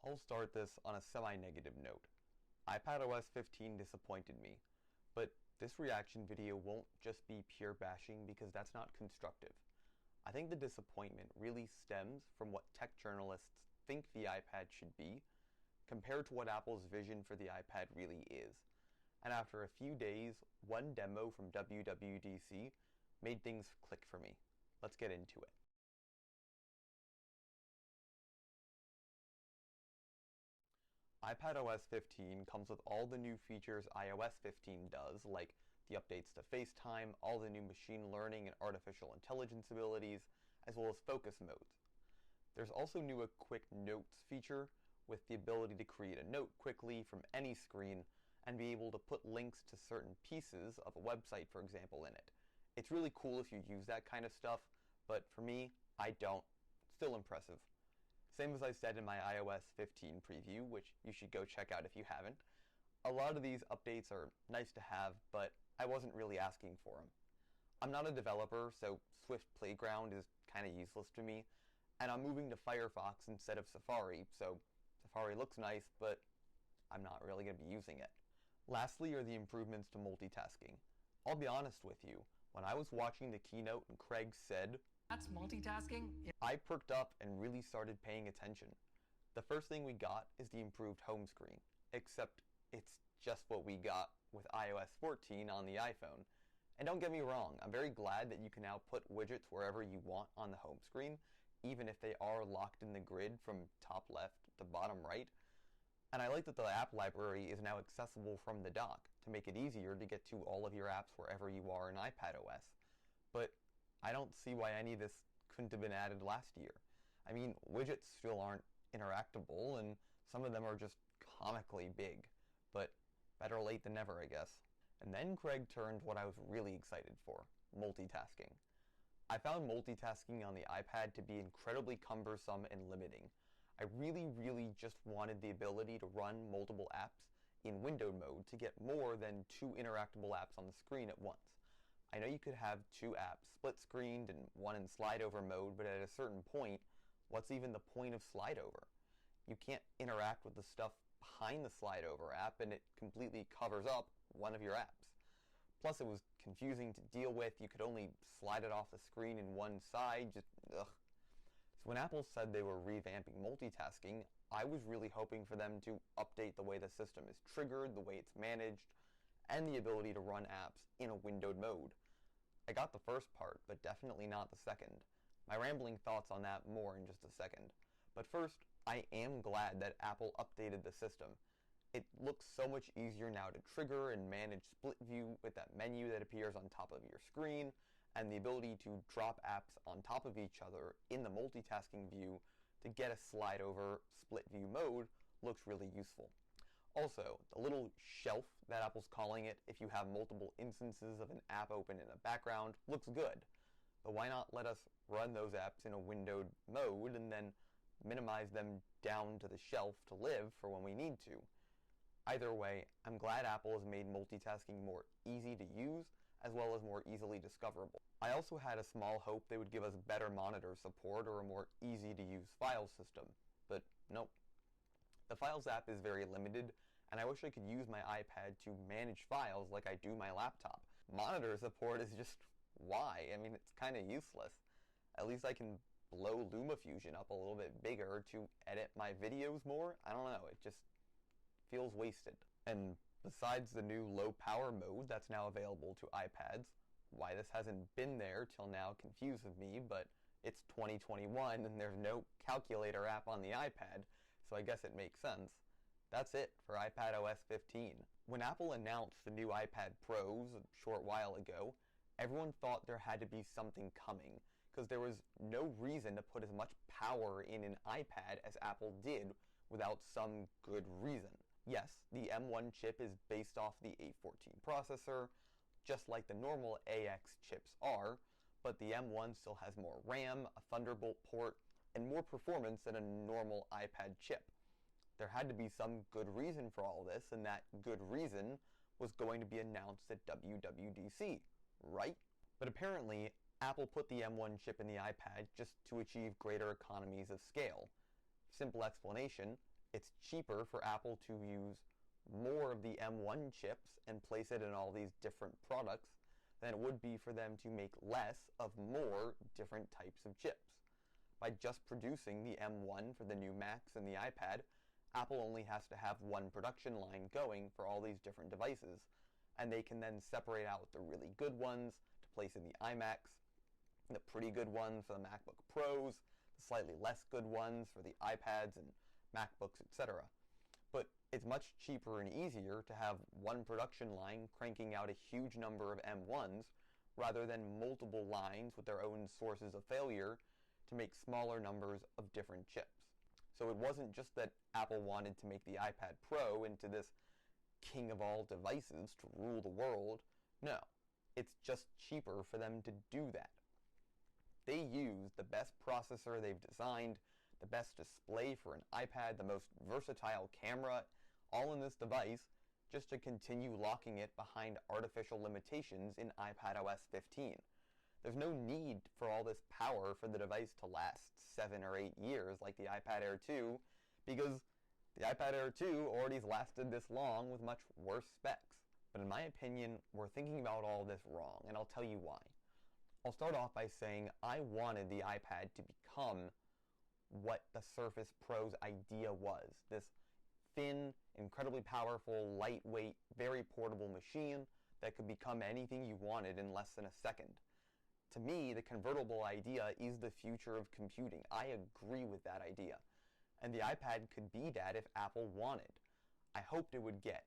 I'll start this on a semi-negative note. iPadOS 15 disappointed me, but this reaction video won't just be pure bashing because that's not constructive. I think the disappointment really stems from what tech journalists think the iPad should be, compared to what Apple's vision for the iPad really is. And after a few days, one demo from WWDC made things click for me. Let's get into it. iPadOS 15 comes with all the new features iOS 15 does, like the updates to FaceTime, all the new machine learning and artificial intelligence abilities, as well as focus modes. There's also new a quick notes feature with the ability to create a note quickly from any screen and be able to put links to certain pieces of a website, for example, in it. It's really cool if you use that kind of stuff, but for me, I don't. Still impressive. Same as I said in my iOS 15 preview, which you should go check out if you haven't. A lot of these updates are nice to have, but I wasn't really asking for them. I'm not a developer, so Swift Playground is kind of useless to me, and I'm moving to Firefox instead of Safari, so Safari looks nice, but I'm not really going to be using it. Lastly are the improvements to multitasking. I'll be honest with you, when I was watching the keynote and Craig said, "That's multitasking," I perked up and really started paying attention. The first thing we got is the improved home screen, except it's just what we got with iOS 14 on the iPhone. And don't get me wrong, I'm very glad that you can now put widgets wherever you want on the home screen, even if they are locked in the grid from top left to bottom right. And I like that the app library is now accessible from the dock to make it easier to get to all of your apps wherever you are in iPadOS. But I don't see why any of this couldn't have been added last year. I mean, widgets still aren't interactable, and some of them are just comically big. But better late than never, I guess. And then Craig turned what I was really excited for, multitasking. I found multitasking on the iPad to be incredibly cumbersome and limiting. I really just wanted the ability to run multiple apps in windowed mode to get more than two interactable apps on the screen at once. I know you could have two apps split screened and one in slide over mode, but at a certain point, what's even the point of slide over? You can't interact with the stuff behind the slide over app and it completely covers up one of your apps. Plus it was confusing to deal with. You could only slide it off the screen in one side. Just ugh. So when Apple said they were revamping multitasking, I was really hoping for them to update the way the system is triggered, the way it's managed, and the ability to run apps in a windowed mode. I got the first part, but definitely not the second. My rambling thoughts on that more in just a second. But first, I am glad that Apple updated the system. It looks so much easier now to trigger and manage split view with that menu that appears on top of your screen, and the ability to drop apps on top of each other in the multitasking view to get a slide over split view mode looks really useful. Also, the little shelf that Apple's calling it if you have multiple instances of an app open in the background looks good. But why not let us run those apps in a windowed mode and then minimize them down to the shelf to live for when we need to? Either way, I'm glad Apple has made multitasking more easy to use as well as more easily discoverable. I also had a small hope they would give us better monitor support or a more easy to use file system, but nope. The Files app is very limited, and I wish I could use my iPad to manage files like I do my laptop. Monitor support is just why? I mean, it's kind of useless. At least I can blow LumaFusion up a little bit bigger to edit my videos more. I don't know, it just feels wasted. And besides the new low power mode that's now available to iPads, why this hasn't been there till now confuses me, but it's 2021 and there's no calculator app on the iPad, so I guess it makes sense. That's it for iPadOS 15. When Apple announced the new iPad Pros a short while ago, everyone thought there had to be something coming, because there was no reason to put as much power in an iPad as Apple did without some good reason. Yes, the M1 chip is based off the A14 processor, just like the normal AX chips are, but the M1 still has more RAM, a Thunderbolt port, and more performance than a normal iPad chip. There had to be some good reason for all this, and that good reason was going to be announced at WWDC, right? But apparently, Apple put the M1 chip in the iPad just to achieve greater economies of scale. Simple explanation, It's cheaper for Apple to use more of the M1 chips and place it in all these different products than it would be for them to make less of more different types of chips. By just producing the M1 for the new Macs and the iPad, Apple only has to have one production line going for all these different devices, and they can then separate out the really good ones to place in the iMacs, the pretty good ones for the MacBook Pros, the slightly less good ones for the iPads and MacBooks, etc. But it's much cheaper and easier to have one production line cranking out a huge number of M1s rather than multiple lines with their own sources of failure to make smaller numbers of different chips. So it wasn't just that Apple wanted to make the iPad Pro into this king of all devices to rule the world. No, it's just cheaper for them to do that. They use the best processor they've designed, the best display for an iPad, the most versatile camera, all in this device, just to continue locking it behind artificial limitations in iPadOS 15. There's no need for all this power for the device to last 7 or 8 years like the iPad Air 2, because the iPad Air 2 already lasted this long with much worse specs. But in my opinion, we're thinking about all this wrong, and I'll tell you why. I'll start off by saying I wanted the iPad to become what the Surface Pro's idea was. This thin, incredibly powerful, lightweight, very portable machine that could become anything you wanted in less than a second. To me, the convertible idea is the future of computing. I agree with that idea. And the iPad could be that if Apple wanted. I hoped it would get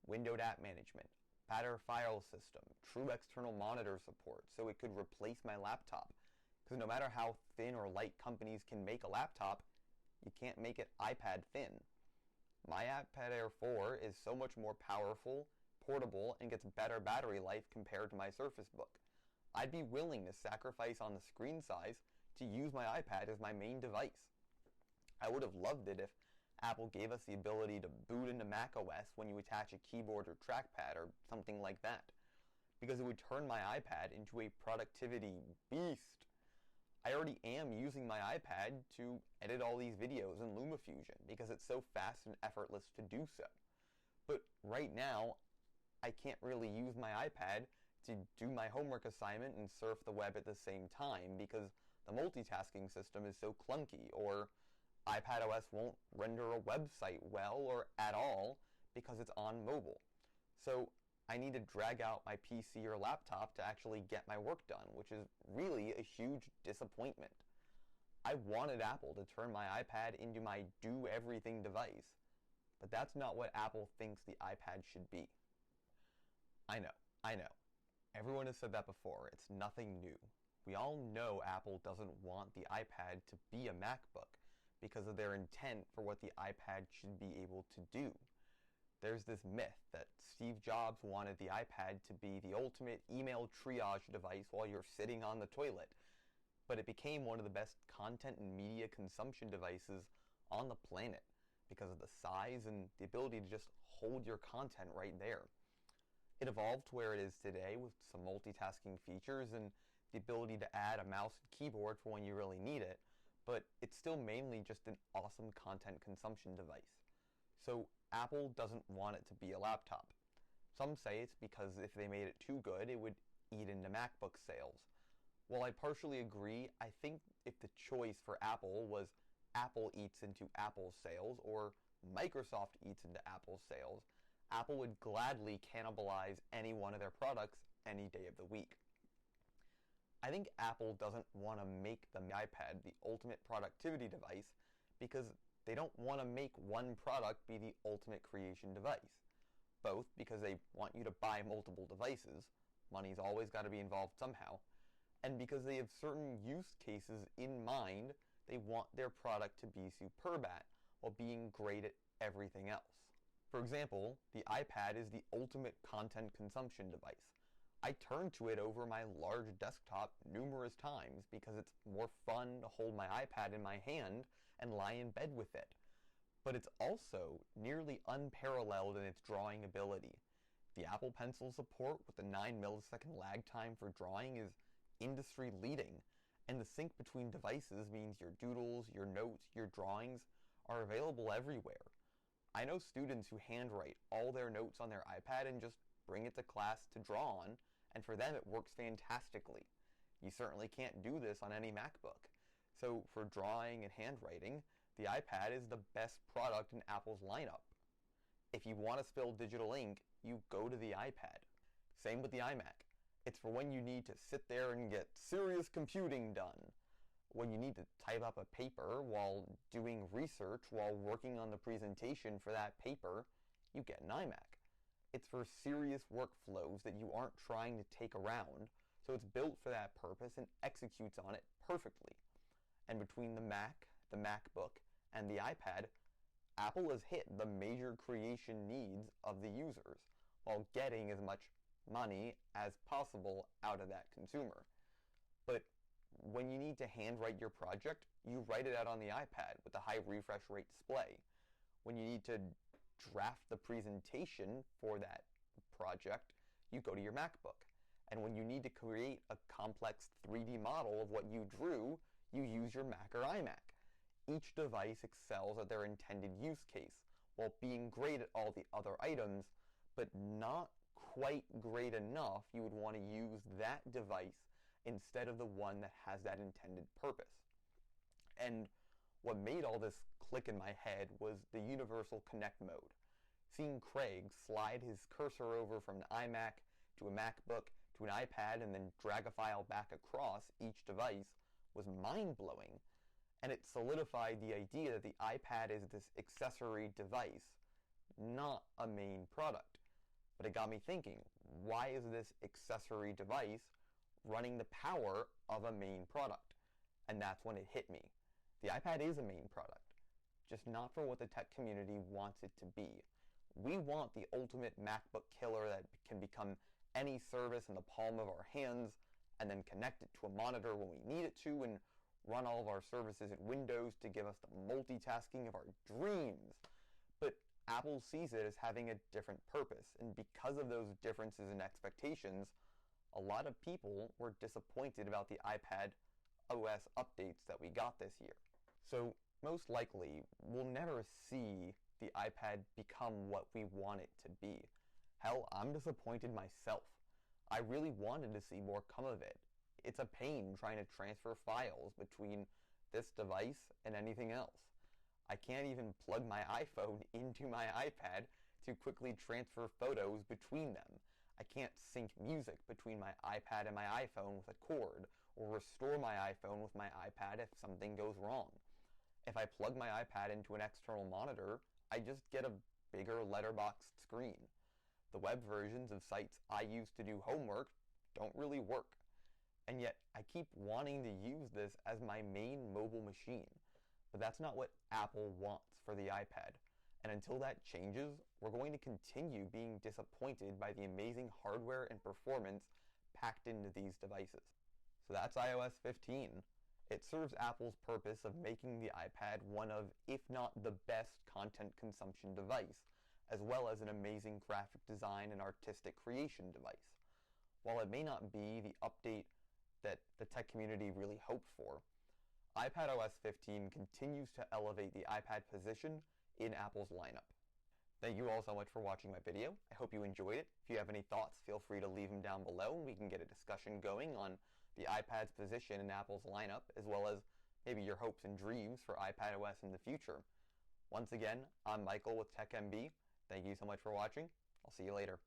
windowed app management, better file system, true external monitor support, so it could replace my laptop. Because no matter how thin or light companies can make a laptop, you can't make it iPad thin. My iPad Air 4 is so much more powerful, portable, and gets better battery life compared to my Surface Book. I'd be willing to sacrifice on the screen size to use my iPad as my main device. I would have loved it if Apple gave us the ability to boot into macOS when you attach a keyboard or trackpad or something like that, because it would turn my iPad into a productivity beast. I already am using my iPad to edit all these videos in LumaFusion because it's so fast and effortless to do so. But right now, I can't really use my iPad to do my homework assignment and surf the web at the same time because the multitasking system is so clunky, or iPadOS won't render a website well or at all because it's on mobile. So I need to drag out my PC or laptop to actually get my work done, which is really a huge disappointment. I wanted Apple to turn my iPad into my do-everything device, but that's not what Apple thinks the iPad should be. I know. Everyone has said that before. It's nothing new. We all know Apple doesn't want the iPad to be a MacBook because of their intent for what the iPad should be able to do. There's this myth that Steve Jobs wanted the iPad to be the ultimate email triage device while you're sitting on the toilet, but it became one of the best content and media consumption devices on the planet because of the size and the ability to just hold your content right there. It evolved to where it is today with some multitasking features and the ability to add a mouse and keyboard for when you really need it, but it's still mainly just an awesome content consumption device. So Apple doesn't want it to be a laptop. Some say it's because if they made it too good, it would eat into MacBook sales. While I partially agree, I think if the choice for Apple was Apple eats into Apple sales or Microsoft eats into Apple sales, Apple would gladly cannibalize any one of their products any day of the week. I think Apple doesn't want to make the iPad the ultimate productivity device because they don't want to make one product be the ultimate creation device. Both because they want you to buy multiple devices, money's always got to be involved somehow, and because they have certain use cases in mind they want their product to be superb at while being great at everything else. For example, the iPad is the ultimate content consumption device. I turn to it over my large desktop numerous times because it's more fun to hold my iPad in my hand and lie in bed with it. But it's also nearly unparalleled in its drawing ability. The Apple Pencil support with the 9 millisecond lag time for drawing is industry leading, and the sync between devices means your doodles, your notes, your drawings are available everywhere. I know students who handwrite all their notes on their iPad and just bring it to class to draw on, and for them it works fantastically. You certainly can't do this on any MacBook. So for drawing and handwriting, the iPad is the best product in Apple's lineup. If you want to spill digital ink, you go to the iPad. Same with the iMac. It's for when you need to sit there and get serious computing done. When you need to type up a paper while doing research while working on the presentation for that paper, you get an iMac. It's for serious workflows that you aren't trying to take around, so it's built for that purpose and executes on it perfectly. And between the Mac, the MacBook, and the iPad, Apple has hit the major creation needs of the users while getting as much money as possible out of that consumer. But when you need to handwrite your project, you write it out on the iPad with a high refresh rate display. When you need to draft the presentation for that project, you go to your MacBook. And when you need to create a complex 3D model of what you drew, you use your Mac or iMac. Each device excels at their intended use case while being great at all the other items, but not quite great enough you would want to use that device instead of the one that has that intended purpose. And what made all this click in my head was the universal connect mode. Seeing Craig slide his cursor over from an iMac to a MacBook to an iPad and then drag a file back across each device was mind-blowing, and it solidified the idea that the iPad is this accessory device, not a main product. But it got me thinking, why is this accessory device running the power of a main product? And that's when it hit me. The iPad is a main product, just not for what the tech community wants it to be. We want the ultimate MacBook killer that can become any service in the palm of our hands and then connect it to a monitor when we need it to and run all of our services in Windows to give us the multitasking of our dreams. But Apple sees it as having a different purpose, and because of those differences in expectations, a lot of people were disappointed about the iPadOS updates that we got this year. So most likely, we'll never see the iPad become what we want it to be. Hell, I'm disappointed myself. I really wanted to see more come of it. It's a pain trying to transfer files between this device and anything else. I can't even plug my iPhone into my iPad to quickly transfer photos between them. I can't sync music between my iPad and my iPhone with a cord, or restore my iPhone with my iPad if something goes wrong. If I plug my iPad into an external monitor, I just get a bigger letterboxed screen. The web versions of sites I use to do homework don't really work. And yet, I keep wanting to use this as my main mobile machine. But that's not what Apple wants for the iPad. And until that changes, we're going to continue being disappointed by the amazing hardware and performance packed into these devices. So that's iOS 15. It serves Apple's purpose of making the iPad one of, if not the best content consumption device, as well as an amazing graphic design and artistic creation device. While it may not be the update that the tech community really hoped for, iPadOS 15 continues to elevate the iPad position in Apple's lineup. Thank you all so much for watching my video. I hope you enjoyed it. If you have any thoughts, feel free to leave them down below and we can get a discussion going on the iPad's position in Apple's lineup, as well as maybe your hopes and dreams for iPadOS in the future. Once again, I'm Michael with TechMB. Thank you so much for watching. I'll see you later.